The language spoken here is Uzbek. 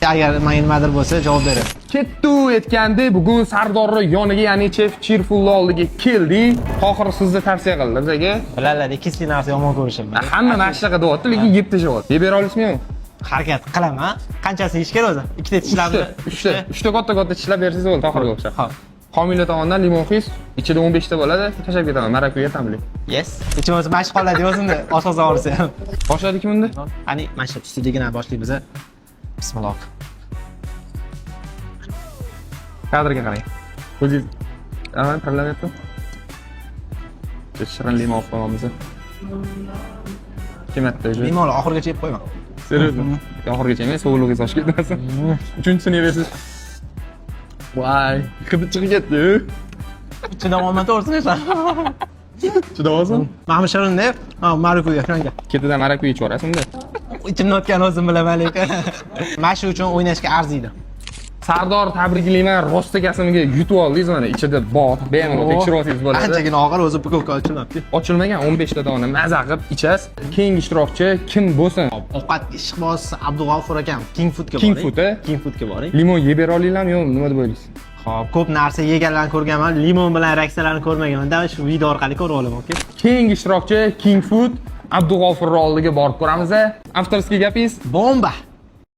Agar menga nimadir bo'lsa javob beraman. Kettu aytgandi, bugun Sardorni yoniga, ya'ni chef Chirfullo oldiga keldik. Tohir sizni tavsiya qildi bizga. Bilaladi, keskin narsa yomon ko'rishim. Hamma mana shunaqa deyapti, lekin yeb tashyapti. Yeb bera olasizmi? Harakat qilaman. Qanchasini yeyish kerak o'zi? Ikkita tishlab. Uchta katta tishlab bersangiz bo'ladi Tohirga o'xshab. Xo'p. Homila tomonidan limon xis, ichida 15 ta bo'ladi. Tashlab ketaman, marakuya tamli. Yes. Ichimiz mashq qoladi o'zimda, oshqoz og'risa ham. Boshladik unda? Qani, mana shu ustidigina boshlaymiz. Bismillah. Kadrga qarang. O'zingiz aman parlamentda. Shirin limon olib qo'yamiz. Kematda o'zi. Limonni oxirigacha yeb qo'yman. Seriyozmi? Oxirigacha emas, sovuqligiz oshib ketmasin. Uchinchisini yeversiz. Voy, hidi chiqib ketdi. Chidamoqman to'g'risini aytsam. Chidavozmi? Mana shirinda, marakuya shunga. Ketidan marakuya ichib yuborasiz unda. Ichimni o'tgan o'zim bilaman lekin. Mana shu uchun o'ynashga arziydi. Sardor, tabriklayman, rostakasimiga yutib oldingiz mana, ichida bor, bemalol tekshirib olsangiz bo'ladi. Anchagina og'ir, o'zi bukovka ochilmabdi. Ochilmagan 15 ta dona maza qilib ichasiz. Keyingi ishtirokchi kim bo'lsin? Ovqat ishqboz Abdug'ofur akam King Foodga boring. King Food, King Foodga boring. Limon yeb bera olasizlarmi yo'qmi, nima deb o'ylaysiz? Xo'p, ko'p narsa yeganlarni ko'rganman, limon bilan reaksiyalarni ko'rmaganman. Shu video orqali ko'rib olaman, okey? Keyingi ishtirokchi King Food Abdug'ofur oldiga borib ko'ramiz. Avtorskiy gapingiz? Bomba.